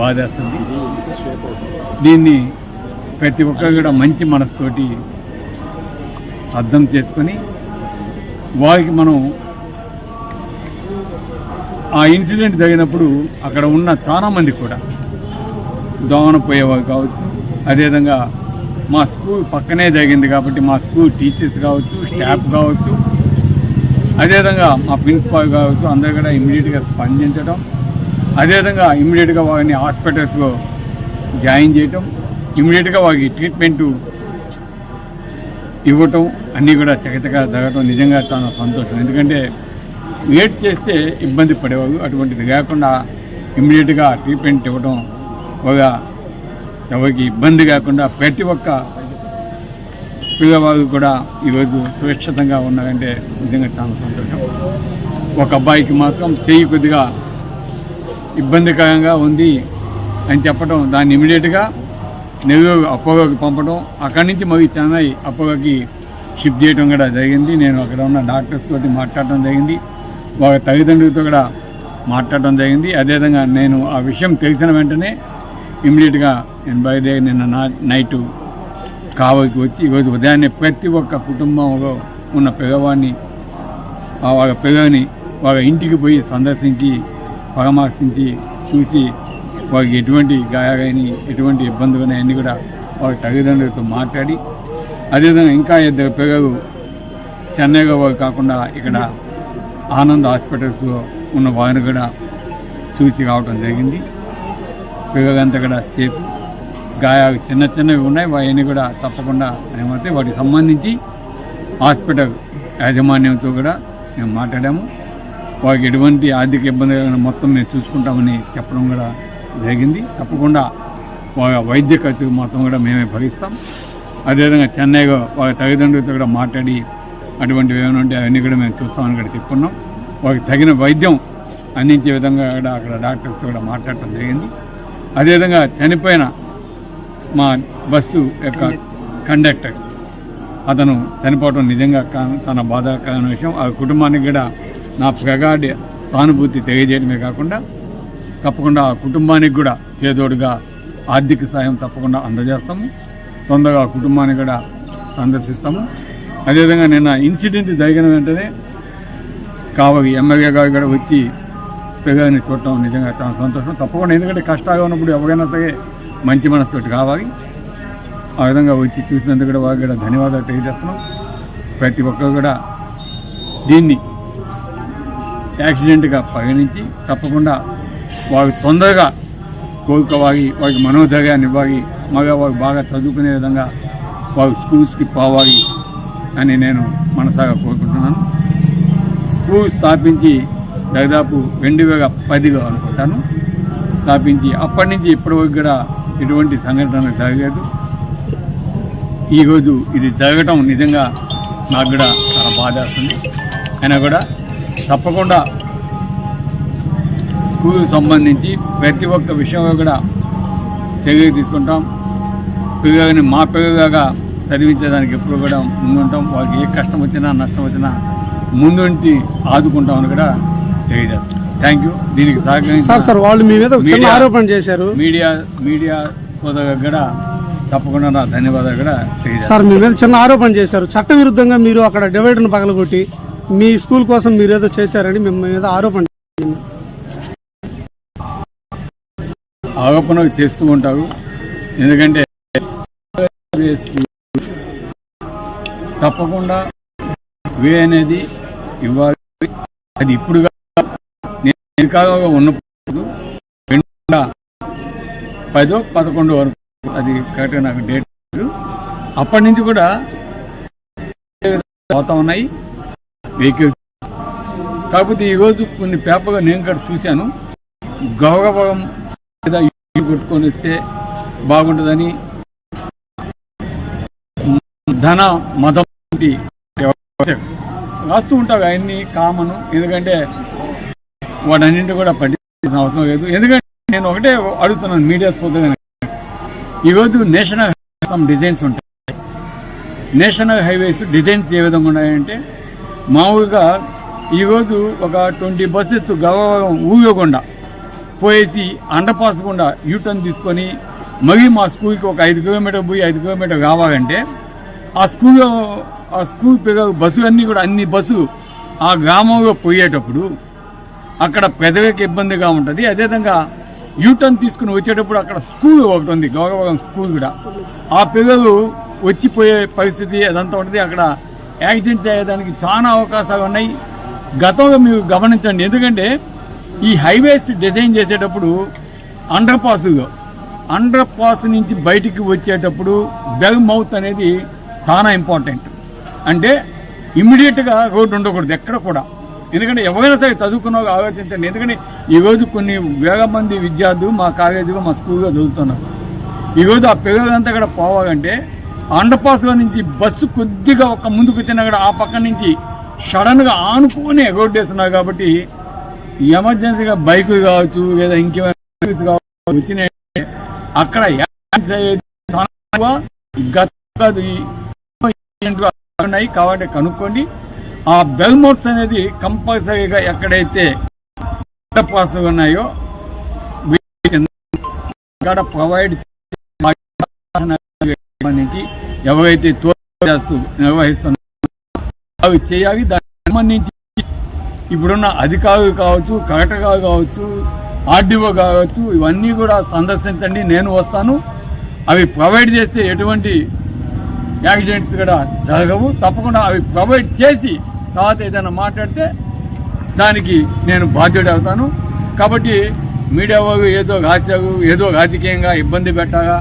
బాధేస్తుంది. దీన్ని ప్రతి ఒక్కరు కూడా మంచి మనసుతోటి అర్థం చేసుకొని వారికి మనం ఆ ఇన్సిడెంట్ జరిగినప్పుడు అక్కడ ఉన్న చాలామంది కూడా దోమన పోయేవారు కావచ్చు, అదేవిధంగా మా స్కూల్ పక్కనే జరిగింది కాబట్టి మా స్కూల్ టీచర్స్ కావచ్చు, స్టాఫ్ కావచ్చు, అదేవిధంగా మా ప్రిన్సిపాల్ కావచ్చు, అందరూ కూడా ఇమ్మీడియట్గా స్పందించడం, అదేవిధంగా ఇమ్మీడియట్గా వారిని హాస్పిటల్స్లో జాయిన్ చేయటం, ఇమ్మీడియట్గా వారికి ట్రీట్మెంట్ ఇవ్వటం అన్నీ కూడా చకచకా జరగటం నిజంగా చాలా సంతోషం. ఎందుకంటే వెయిట్ చేస్తే ఇబ్బంది పడేవారు, అటువంటిది కాకుండా ఇమ్మీడియట్గా ట్రీట్మెంట్ ఇవ్వటం ఒక ఎవరికి ఇబ్బంది కాకుండా ప్రతి ఒక్క పిల్లవారు కూడా ఈరోజు సురక్షితంగా ఉన్నారంటే నిజంగా చాలా సంతోషం. ఒక అబ్బాయికి మాత్రం చెయ్యి కొద్దిగా ఇబ్బందికరంగా ఉంది అని చెప్పడం, దాన్ని ఇమ్మీడియట్గా నెల్లూరు అపోలోకి పంపడం, అక్కడి నుంచి మరి చెన్నై అపోలోకి షిఫ్ట్ చేయడం కూడా జరిగింది. నేను అక్కడ ఉన్న డాక్టర్స్ తోటి మాట్లాడటం జరిగింది, వాళ్ళ తల్లిదండ్రులతో కూడా మాట్లాడటం జరిగింది. అదేవిధంగా నేను ఆ విషయం తెలిసిన వెంటనే ఇమ్మీడియట్గా నేను బయలుదేరి నిన్న నైటు కావలికి వచ్చి ఈరోజు ఉదయాన్నే ప్రతి ఒక్క కుటుంబంలో ఉన్న పిల్లవాడిని వాళ్ళ పిల్లల్ని వాళ్ళ ఇంటికి పోయి సందర్శించి పరామర్శించి చూసి వాళ్ళకి ఎటువంటి గాయాలని ఎటువంటి ఇబ్బందులు అన్నీ కూడా వాళ్ళ తల్లిదండ్రులతో మాట్లాడి, అదేవిధంగా ఇంకా ఇద్దరు పిల్లలు చెన్నైలో వాళ్ళు కాకుండా ఇక్కడ ఆనంద్ హాస్పిటల్స్లో ఉన్న వారిని కూడా చూసి రావడం జరిగింది. పిల్లలంతా కూడా సేఫ్, గాయాలు చిన్న చిన్నవి ఉన్నాయి, అవన్నీ కూడా తప్పకుండా ఏమైతే వాటికి సంబంధించి హాస్పిటల్ యాజమాన్యంతో కూడా మేము మాట్లాడాము. వారికి ఎటువంటి ఆర్థిక ఇబ్బంది మొత్తం మేము చూసుకుంటామని చెప్పడం కూడా జరిగింది. తప్పకుండా వాళ్ళ వైద్య ఖర్చులు మొత్తం కూడా మేమే భరిస్తాం. అదేవిధంగా చెన్నైలో వాళ్ళ తల్లిదండ్రులతో కూడా మాట్లాడి అటువంటివి ఏమైనా ఉంటే అవన్నీ కూడా మేము చూస్తామని కూడా చెప్పుకున్నాం. వారికి తగిన వైద్యం అందించే విధంగా కూడా అక్కడ డాక్టర్స్తో కూడా మాట్లాడటం జరిగింది. అదేవిధంగా చనిపోయిన మా బస్సు యొక్క కండక్టర్ అతను చనిపోవడం నిజంగా చాలా బాధాకరమైన విషయం. ఆ కుటుంబానికి కూడా నా ప్రగాఢ సానుభూతి తెలియజేయడమే కాకుండా తప్పకుండా ఆ కుటుంబానికి కూడా చేదోడుగా ఆర్థిక సాయం తప్పకుండా అందజేస్తాము. తొందరగా ఆ కుటుంబాన్ని కూడా సందర్శిస్తాము. అదేవిధంగా నిన్న ఇన్సిడెంట్ జరిగిన వెంటనే కావలి ఎమ్మెల్యే గారు కూడా వచ్చి పిల్లల్ని చూడటం నిజంగా చాలా సంతోషం. తప్పకుండా ఎందుకంటే కష్టాలు ఉన్నప్పుడు ఎవరైనా సరే మంచి మనసుతోటి కావాలి. ఆ విధంగా వచ్చి చూసినందుకు కూడా వారికి కూడా ధన్యవాదాలు తెలియజేస్తున్నాం. ప్రతి ఒక్కరు కూడా దీన్ని యాక్సిడెంట్గా పరిగణించి తప్పకుండా వారు తొందరగా కోలుకోవాలి, వారికి మనోధైర్యాన్ని ఇవ్వాలి, మళ్ళీ వారు బాగా చదువుకునే విధంగా వారు స్కూల్స్కి పోవాలి అని నేను మనసాగా కోరుకుంటున్నాను. స్కూల్ స్థాపించి దాదాపు 2010లో అనుకుంటాను స్థాపించి, అప్పటి నుంచి ఇప్పటివరకు కూడా ఎటువంటి సంఘటన జరగలేదు. ఈరోజు ఇది జరగటం నిజంగా నాకు కూడా చాలా బాధేస్తుంది. అయినా కూడా తప్పకుండా స్కూల్కి సంబంధించి ప్రతి ఒక్క విషయంలో కూడా చర్యలు తీసుకుంటాం. పిల్లలని మా పిల్లలుగా చదివించేదానికి ఎప్పుడు కూడా ముందుంటాం. వాళ్ళకి ఏ కష్టం వచ్చినా నష్టం వచ్చినా ముందుంటి ఆదుకుంటామని కూడా తెలియజేస్తాం. Thank you. దీనికి సార్ వాళ్ళు మీ మీద ఆరోపణ చేశారు, మీడియా సోదరులకు కూడా తప్పకుండా నా ధన్యవాదాలు కూడా తెలియజేస్తాం. సార్ మీ మీద చిన్న ఆరోపణ చేశారు, చట్టవిరుద్ధంగా మీరు అక్కడ డివైడర్ను పగలగొట్టి మీ స్కూల్ కోసం మీరు ఏదో చేశారని మీ మీద ఆరోపణ చేస్తూ ఉంటారు. ఎందుకంటే తప్పకుండా వే అనేది ఇవ్వాలి. అది ఇప్పుడు నికాగా ఉన్నప్పుడు 2010-11 వరకు అది కరెక్ట్గా నాకు డేట్. అప్పటి నుంచి కూడా పోతా ఉన్నాయి వెహికల్స్. కాకపోతే ఈరోజు కొన్ని పేపర్గా నేను కూడా చూశాను, గౌరవం లేదా కొట్టుకొని వస్తే బాగుంటుందని ధన మతం రాస్తూ ఉంటావు. అవన్నీ కామను, ఎందుకంటే వాటన్నింటి కూడా పట్టించిన అవసరం లేదు. ఎందుకంటే నేను ఒకటే అడుగుతున్నాను మీడియా సోదరుగా, ఈరోజు నేషనల్ డిజైన్స్ ఉంటాయి. నేషనల్ హైవేస్ డిజైన్స్ ఏ విధంగా ఉన్నాయంటే మామూలుగా ఈరోజు ఒక 20 బస్సెస్ గౌరవం ఊయకుండా పోయేసి అండర్ పాస్ గుండా యూటర్న్ తీసుకొని మళ్ళీ మా స్కూల్కి ఒక 5 కిలోమీటర్ పోయి 5 కిలోమీటర్ కావాలంటే ఆ స్కూల్ పిల్లలు బస్సు అన్నీ కూడా అన్ని బస్సు ఆ గ్రామంలో పోయేటప్పుడు అక్కడ ప్రజలకు ఇబ్బందిగా ఉంటుంది. అదేవిధంగా యూటర్న్ తీసుకుని వచ్చేటప్పుడు అక్కడ స్కూల్ ఒకటి ఉంది, గౌరవం స్కూల్ కూడా. ఆ పిల్లలు వచ్చిపోయే పరిస్థితి అదంతా ఉంటుంది. అక్కడ యాక్సిడెంట్స్ అయ్యేదానికి చాలా అవకాశాలు ఉన్నాయి. గతంలో మీరు గమనించండి, ఎందుకంటే ఈ హైవేస్ డిజైన్ చేసేటప్పుడు అండర్ పాస్ నుంచి బయటికి వచ్చేటప్పుడు బెల్ మౌత్ అనేది చాలా ఇంపార్టెంట్. అంటే ఇమ్మీడియట్గా రోడ్డు ఉండకూడదు ఎక్కడ కూడా. ఎందుకంటే ఎవరైనా సరే చదువుకున్న ఆలోచించండి. ఎందుకంటే ఈరోజు కొన్ని వేల మంది విద్యార్థులు మా కాలేజీలో మా స్కూల్లో చదువుతున్నారు. ఈరోజు ఆ పిల్లలంతా కూడా పోవాలంటే అండర్ పాస్లో నుంచి బస్సు కొద్దిగా ఒక ముందుకు వచ్చినా కూడా ఆ పక్క నుంచి సడన్గా ఆనుకుని రోడ్డు వేస్తున్నారు. కాబట్టి ఎమర్జెన్సీగా బైకులు కావచ్చు లేదా ఇంకేమైనా వచ్చినాయి అక్కడ ఉన్నాయి. కాబట్టి కనుక్కోండి. ఆ బెల్ మోట్స్ అనేది కంపల్సరీగా ఎక్కడైతే పాస్ ఉన్నాయో ప్రొవైడ్ సంబంధించి ఎవరైతే నిర్వహిస్తున్నారో అవి చేయాలి. దానికి సంబంధించి ఇప్పుడున్న అధికారులు కావచ్చు, కలెక్టర్ గారు కావచ్చు, ఆర్డీఓ కావచ్చు, ఇవన్నీ కూడా సందర్శించండి. నేను వస్తాను. అవి ప్రొవైడ్ చేస్తే ఎటువంటి యాక్సిడెంట్స్ కూడా జరగవు. తప్పకుండా అవి ప్రొవైడ్ చేసి తర్వాత ఏదైనా మాట్లాడితే దానికి నేను బాధ్యుడు అవుతాను. కాబట్టి మీడియా వాళ్ళు ఏదో రాశారు, ఏదో రాజకీయంగా ఇబ్బంది పెట్టాగా